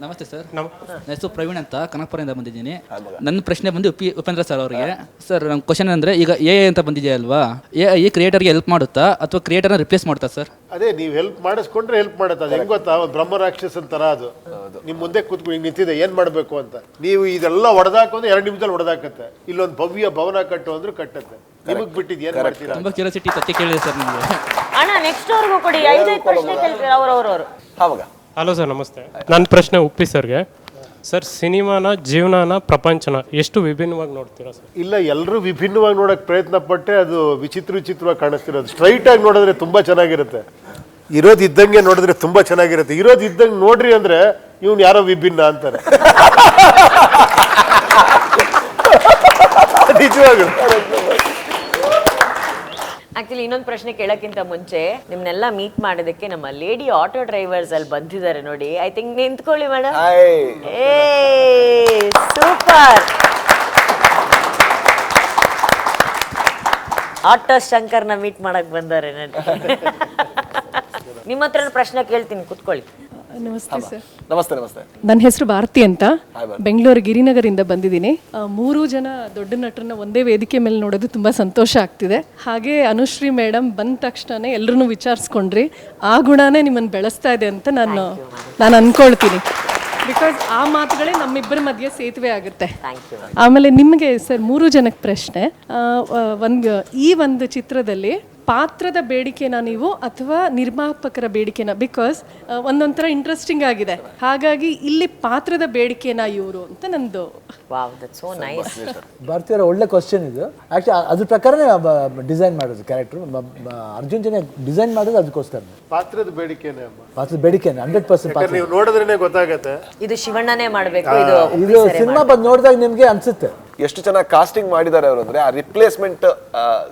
ನಮಸ್ತೆ ಸರ್. ನನ್ನ ಹೆಸರು ಪ್ರವೀಣ್ ಅಂತ ಕನಕಪುರದಿಂದ ಬಂದಿದ್ದೀನಿ. ನನ್ನ ಪ್ರಶ್ನೆ ಬಂದು ಉಪೇಂದ್ರ ಸರ್ ಅವರಿಗೆ. ಸರ್ ನಮ್ಮ ಕ್ವಶನ್ ಅಂದರೆ ಈಗ ಎ ಅಂತ ಬಂದಿದೆಯಲ್ವಾ, ಎ ಕ್ರಿಯೇಟರ್ಗೆ ಹೆಲ್ಪ್ ಮಾಡುತ್ತಾ ಅಥವಾ ಕ್ರಿಯೇಟರ್ನ ರಿಪ್ಲೇಸ್ ಮಾಡುತ್ತಾ ಸರ್? ಅದೇ ನೀವು ಹೆಲ್ಪ್ ಮಾಡಿಸ್ಕೊಂಡ್ರೆ ಹೆಲ್ಪ್ ಮಾಡುತ್ತೆ. ಅದು ಹೆಂಗೆ ಗೊತ್ತಾ, ಒಂದು ಬ್ರಹ್ಮ ರಾಕ್ಷಸನ್ ಥರ ಅದು ನಿಮ್ಮ ಮುಂದೆ ಕೂತ್ಕೊಂಡು ಹಿಂಗೆ ನಿಂತಿದೆ ಏನು ಮಾಡಬೇಕು ಅಂತ. ನೀವು ಇದೆಲ್ಲ ಹೊಡೆದಾಕೋದು 2 ನಿಮಿಷದಲ್ಲಿ ಹೊಡೆದಾಕತ್ತೆ. ಇಲ್ಲೊಂದು ಭವ್ಯ ಭವನ ಕಟ್ಟು ಅಂದ್ರೂ ಕಟ್ಟತ್ತೆ. ನಿಮಗೆ ಬಿಟ್ಟಿದ್ದು ಏನು ಮಾಡ್ತೀರಾ? ತುಂಬ ಕ್ಯೂರಿಯಾಸಿಟಿ ಸತ್ಯ ಕೇಳಿದೆ ಸರ್ ನಿಮಗೆ. ಅಣ್ಣ ನೆಕ್ಸ್ಟ್ ಅವ್ರಿಗೂ ಕೊಡಿ, 5 ಪ್ರಶ್ನೆ ಕೇಳ್ತೀರಾ ಅವ್ರವ್ರು. ಹಲೋ ಸರ್, ನಮಸ್ತೆ. ನನ್ನ ಪ್ರಶ್ನೆ ಉಪ್ಪಿ ಸರ್ಗೆ. ಸರ್, ಸಿನಿಮಾನ, ಜೀವನನ, ಪ್ರಪಂಚನ ಎಷ್ಟು ವಿಭಿನ್ನವಾಗಿ ನೋಡ್ತೀರಾ ಸರ್? ಇಲ್ಲ, ಎಲ್ಲರೂ ವಿಭಿನ್ನವಾಗಿ ನೋಡೋಕೆ ಪ್ರಯತ್ನ ಪಟ್ಟೆ ಅದು ವಿಚಿತ್ರವಾಗಿ ಕಾಣಿಸ್ತಿರೋದು. ಸ್ಟ್ರೈಟಾಗಿ ನೋಡಿದ್ರೆ ತುಂಬ ಚೆನ್ನಾಗಿರುತ್ತೆ, ಇರೋದು ಇದ್ದಂಗೆ ನೋಡಿದ್ರೆ ತುಂಬ ಚೆನ್ನಾಗಿರುತ್ತೆ. ಇರೋದು ಇದ್ದಂಗೆ ನೋಡ್ರಿ ಅಂದರೆ ಇವ್ನು ಯಾರೋ ವಿಭಿನ್ನ ಅಂತಾರೆ. ನಿಜವಾಗ್ಲೂ. ಆಕ್ಚುಲಿ ಇನ್ನೊಂದು ಪ್ರಶ್ನೆ ಕೇಳಕ್ಕಿಂತ ಮುಂಚೆ ನಿಮ್ನೆಲ್ಲ ಮೀಟ್ ಮಾಡೋದಕ್ಕೆ ನಮ್ಮ ಲೇಡಿ ಆಟೋ ಡ್ರೈವರ್ಸ್ ಅಲ್ಲಿ ಬಂದಿದ್ದಾರೆ ನೋಡಿ. ಐ ಥಿಂಕ್ ನಿಂತ್ಕೊಳ್ಳಿ ಮೇಡಮ್. ಏ ಸೂಪರ್. ಆಟೋ ಶಂಕರ್ನ ಮೀಟ್ ಮಾಡಕ್ ಬಂದಾರೆ ನೋಡಿ. ನಿಮ್ಮ ಹತ್ರ ಪ್ರಶ್ನೆ ಕೇಳ್ತೀನಿ, ಕುತ್ಕೊಳ್ಳಿ. ನಮಸ್ತೆ ಸರ್. ನಮಸ್ತೆ. ನಮಸ್ತೆ. ನನ್ನ ಹೆಸರು ಭಾರತಿ ಅಂತ, ಬೆಂಗಳೂರು ಗಿರಿನಗರಿಂದ ಬಂದಿದ್ದೀನಿ. 3 ಜನ ದೊಡ್ಡ ನಟರನ್ನ ಒಂದೇ ವೇದಿಕೆ ಮೇಲೆ ನೋಡೋದು ತುಂಬ ಸಂತೋಷ ಆಗ್ತಿದೆ. ಹಾಗೆ ಅನುಶ್ರೀ ಮೇಡಮ್ ಬಂದ ತಕ್ಷಣ ಎಲ್ಲರೂ ವಿಚಾರಿಸ್ಕೊಂಡ್ರಿ, ಆ ಗುಣನೇ ನಿಮ್ಮನ್ನು ಬೆಳೆಸ್ತಾ ಇದೆ ಅಂತ ನಾನು ಅನ್ಕೊಳ್ತೀನಿ. ಬಿಕಾಸ್ ಆ ಮಾತುಗಳೇ ನಮ್ಮಿಬ್ಬರ ಮಧ್ಯೆ ಸೇತುವೆ ಆಗುತ್ತೆ. ಆಮೇಲೆ ನಿಮಗೆ ಸರ್ 3 ಜನಕ್ಕೆ ಪ್ರಶ್ನೆ. ಈ ಒಂದು ಚಿತ್ರದಲ್ಲಿ ಪಾತ್ರದ ಬೇಡಿಕೆನ ನೀವು ಅಥವಾ ನಿರ್ಮಾಪಕರ ಬೇಡಿಕೆನ? ಬಿಕಾಸ್ ಒಂದೊಂಥರ ಇಂಟ್ರೆಸ್ಟಿಂಗ್ ಆಗಿದೆ, ಹಾಗಾಗಿ ಇಲ್ಲಿ ಪಾತ್ರದ ಬೇಡಿಕೆನ ಇವರು ಅಂತ ನಂದು. ಭಾರತೀಯರ ಒಳ್ಳೆ ಕ್ವಶನ್ ಇದು. ಆ್ಯಕ್ಚುಲಿ ಅದ್ರ ಪ್ರಕಾರನೇ ಡಿಸೈನ್ ಮಾಡೋದು ಕ್ಯಾರೆಕ್ಟರ್. ಅರ್ಜುನ್ ಜನ ಡಿಸೈನ್ ಮಾಡೋದು ಅದಕ್ಕೋಸ್ಕರ. ಪಾತ್ರದ ಬೇಡಿಕೆನೇ 100%. ನೀವು ನೋಡಿದ್ರೇನೆ ಗೊತ್ತಾಗತ್ತೆ ಇದು ಶಿವಣ್ಣನೇ ಮಾಡಬೇಕು. ಇದು ಸಿನಿಮಾ ಬಂದು ನೋಡಿದಾಗ ನಿಮಗೆ ಅನ್ಸುತ್ತೆ ಎಷ್ಟು ಚೆನ್ನಾಗಿ ಕಾಸ್ಟಿಂಗ್ ಮಾಡಿದ್ದಾರೆ ಅವರು ಅಂದ್ರೆ. ಆ ರಿಪ್ಲೇಸ್ಮೆಂಟ್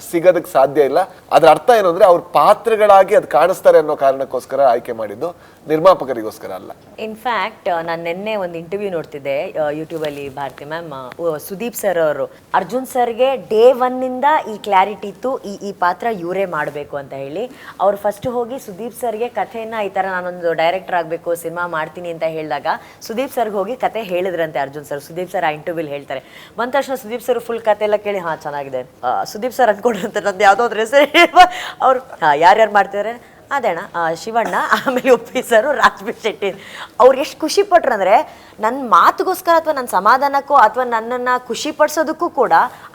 ಸಿಗೋದಕ್ಕೆ ಸಾಧ್ಯ ಇಲ್ಲ. ಅದ್ರ ಅರ್ಥ ಏನು ಅಂದ್ರೆ ಅವ್ರ ಪಾತ್ರಗಳಾಗಿ ಅದು ಕಾಣಿಸ್ತಾರೆ ಅನ್ನೋ ಕಾರಣಕ್ಕೋಸ್ಕರ ಆಯ್ಕೆ ಮಾಡಿದ್ದು, ನಿರ್ಮಾಪಕರಿಗೋಸ್ಕರ ಅಲ್ಲ. ಇನ್ಫ್ಯಾಕ್ಟ್ ನಾನು ನಿನ್ನೆ ಒಂದು ಇಂಟರ್ವ್ಯೂ ನೋಡ್ತಿದ್ದೆ ಯೂಟ್ಯೂಬಲ್ಲಿ. ಭಾರತಿ ಮ್ಯಾಮ್, ಸುದೀಪ್ ಸರ್ ಅವರು ಅರ್ಜುನ್ ಸರ್ಗೆ ಡೇ 1 ಇಂದ ಈ ಕ್ಲಾರಿಟಿ ಇತ್ತು, ಈ ಪಾತ್ರ ಇವರೇ ಮಾಡಬೇಕು ಅಂತ ಹೇಳಿ. ಅವ್ರು ಫಸ್ಟ್ ಹೋಗಿ ಸುದೀಪ್ ಸರ್ಗೆ ಕಥೆನ ಈ ಥರ ನಾನೊಂದು ಡೈರೆಕ್ಟರ್ ಆಗಬೇಕು, ಸಿನಿಮಾ ಮಾಡ್ತೀನಿ ಅಂತ ಹೇಳಿದಾಗ ಸುದೀಪ್ ಸರ್ಗೆ ಹೋಗಿ ಕತೆ ಹೇಳಿದ್ರಂತೆ ಅರ್ಜುನ್ ಸರ್. ಸುದೀಪ್ ಸರ್ ಆ ಇಂಟರ್ವ್ಯೂಲಿ ಹೇಳ್ತಾರೆ. ಬಂದ ತಕ್ಷಣ ಸುದೀಪ್ ಸರ್ ಫುಲ್ ಕತೆ ಎಲ್ಲ ಕೇಳಿ ಹಾಂ ಚೆನ್ನಾಗಿದೆ, ಸುದೀಪ್ ಸರ್ ಅಂದ್ಕೊಂಡ್ರಂತೆ ನಂದು ಯಾವುದೋ ಒಂದು ಹೆಸರು. ಅವ್ರು ಯಾರ್ಯಾರು ಮಾಡ್ತಿದ್ದಾರೆ ಅದೇಣ ಶಿವಣ್ಣ, ಆಮೇಲೆ ಉಪ್ಪಿ ಸರು, ರಾಜ್ಬಿ ಶೆಟ್ಟಿ. ಅವ್ರು ಎಷ್ಟು ಖುಷಿ ಪಟ್ರು ಅಂದರೆ ನನ್ನ ಮಾತುಗೋಸ್ಕರ ಅಥವಾ ನನ್ನ ಸಮಾಧಾನಕ್ಕೋ ಅಥವಾ ನನ್ನನ್ನು ಖುಷಿ ಪಡಿಸೋದಕ್ಕೂ ಕೂಡ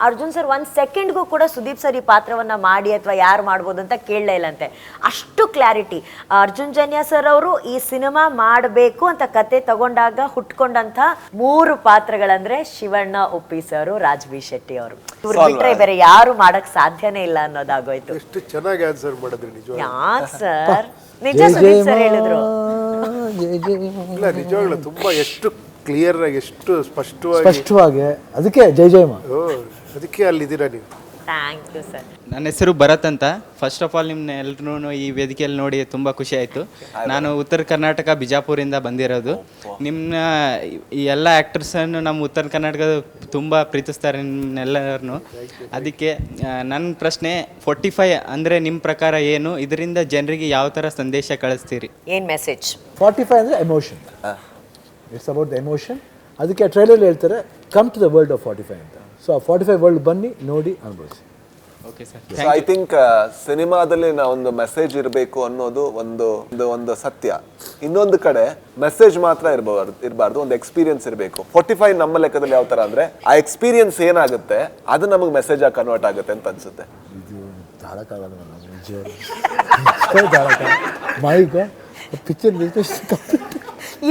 ಅರ್ಜುನ್ ಸರ್ 1 ಸೆಕೆಂಡ್ಗೂ ಕೂಡ ಸುದೀಪ್ ಸರ್ ಈ ಪಾತ್ರವನ್ನು ಮಾಡಿ ಅಥವಾ ಯಾರು ಮಾಡ್ಬೋದು ಅಂತ ಕೇಳಲೇ ಇಲ್ಲಂತೆ. ಅಷ್ಟು ಕ್ಲಾರಿಟಿ. ಅರ್ಜುನ್ ಜನ್ಯ ಸರ್ ಅವರು ಈ ಸಿನಿಮಾ ಮಾಡಬೇಕು ಅಂತ ಕತೆ ತಗೊಂಡಾಗ ಹುಟ್ಕೊಂಡಂಥ 3 ಪಾತ್ರಗಳಂದ್ರೆ ಶಿವಣ್ಣ, ಉಪ್ಪಿ ಸರು, ರಾಜ್ಬಿ ಶೆಟ್ಟಿ ಅವರು. ಇವ್ರು ಬಿಟ್ರೆ ಬೇರೆ ಯಾರು ಮಾಡಕ್ ಸಾಧ್ಯನೇ ಇಲ್ಲ ಅನ್ನೋದಾಗೋಯ್ತು. ಎಷ್ಟು ಚೆನ್ನಾಗಿ ಆನ್ಸರ್ ಮಾಡಿದ್ರಿ ನಿಜವಾಗ್ಲೂ. ಯಾ ಸರ್, ನಿಜ ಸುದೀಪ್ ಸರ್ ಹೇಳಿದ್ರು. ಇಲ್ಲ ನಿಜವಾಗ್ಲೂ ತುಂಬಾ ಎಷ್ಟು ಕ್ಲಿಯರ್ ಆಗಿ, ಎಷ್ಟು ಸ್ಪಷ್ಟವಾಗಿ. ಅದಕ್ಕೆ ಜೈ ಜೈ ಮಾ. ಅದಕ್ಕೆ ಅಲ್ಲಿದ್ದೀರಾ ನೀವು. Thank you sir. ನನ್ನ ಹೆಸರು ಭರತ್ ಅಂತ. ಫಸ್ಟ್ ಆಫ್ ಆಲ್ ನಿಮ್ಮನ್ನ ಎಲ್ಲರೂ ಈ ವೇದಿಕೆಯಲ್ಲಿ ನೋಡಿ ತುಂಬ ಖುಷಿ ಆಯಿತು. ನಾನು ಉತ್ತರ ಕರ್ನಾಟಕ ಬಿಜಾಪುರಿಂದ ಬಂದಿರೋದು. ನಿಮ್ಮ ಈ ಎಲ್ಲ ಆ್ಯಕ್ಟರ್ಸನ್ನು ನಮ್ಮ ಉತ್ತರ ಕರ್ನಾಟಕದ ತುಂಬ ಪ್ರೀತಿಸ್ತಾರೆ ನಿಮ್ಮೆಲ್ಲರನ್ನು. ಅದಕ್ಕೆ ನನ್ನ ಪ್ರಶ್ನೆ 45 ಅಂದರೆ ನಿಮ್ಮ ಪ್ರಕಾರ ಏನು? ಇದರಿಂದ ಜನರಿಗೆ ಯಾವ ಥರ ಸಂದೇಶ ಕಳಿಸ್ತೀರಿ? ಏನು ಮೆಸೇಜ್? 45 ಅಂದರೆ emotion. It's about the emotion. ಅದಕ್ಕೆ ಟ್ರೈಲರ್ ಹೇಳ್ತಾರೆ come to the world of 45 ಅಂತ. ಸೊ ಆ 45 ವರ್ಲ್ಡ್ ಬನ್ನಿ, ನೋಡಿ, ಅನುಭವಿಸಿ. Okay sir. So I think ಸಿನಿಮಾದಲ್ಲಿ ಒಂದು ಮೆಸೇಜ್ ಇರಬೇಕು ಅನ್ನೋದು ಒಂದು ಸತ್ಯ. ಇನ್ನೊಂದು ಕಡೆ ಮೆಸೇಜ್ ಮಾತ್ರ ಇರಬಾರ್ದು, ಒಂದು ಎಕ್ಸ್ಪೀರಿಯನ್ಸ್ ಇರಬೇಕು. 45 ನಮ್ಮ ಲೆಕ್ಕದಲ್ಲಿ ಯಾವ ತರ ಅಂದ್ರೆ ಆ ಎಕ್ಸ್ಪೀರಿಯನ್ಸ್ ಏನಾಗುತ್ತೆ ಅದು ನಮಗೆ ಮೆಸೇಜ್ ಆಗಿ ಕನ್ವರ್ಟ್ ಆಗುತ್ತೆ ಅಂತ ಅನ್ಸುತ್ತೆ.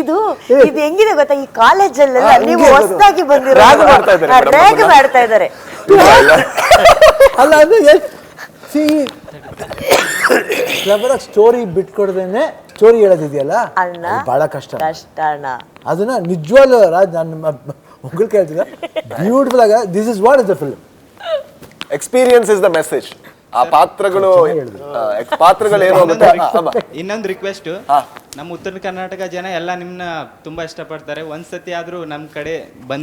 ಇದು ಹೆಂಗಿದೆ ಗೊತ್ತಾ, ಈ ಕಾಲೇಜಲ್ಲೆಲ್ಲ ನೀವು ಹೊಸದಾಗಿ ಬಂದಿರೋ ಮಾಡ್ತಾ ಇದ್ದಾರೆ. ಅಲ್ಲ ಅಂದ್ರೆ ಸ್ಟೋರಿ ಬಿಟ್ಕೊಡ್ದೇನೆ ಸ್ಟೋರಿ ಹೇಳೋದಿದೆಯಲ್ಲ, ಬಹಳ ಕಷ್ಟ. ಅದನ್ನ ನಿಜವಾಗ್ಲೂ ರಾಜ್ ನಾನು ಉಂಗುಳ್ ಕೇಳ್ತಿದ್ದೆ, ಬ್ಯೂಟಿಫುಲ್ ಆಗ this is what is the film. Experience is the message. ಆ ಪಾತ್ರಗಳು ಇನ್ನೊಂದು ರಿಕ್ವೆಸ್ಟ್, ನಮ್ಮ ಉತ್ತರ ಕರ್ನಾಟಕ ಜನ ಎಲ್ಲ ನಿಮ್ನ ತುಂಬಾ ಇಷ್ಟಪಡ್ತಾರೆ. ಒಂದ್ಸತಿ ಆದ್ರೂ ನಮ್ ಕಡೆ ಬಂದ್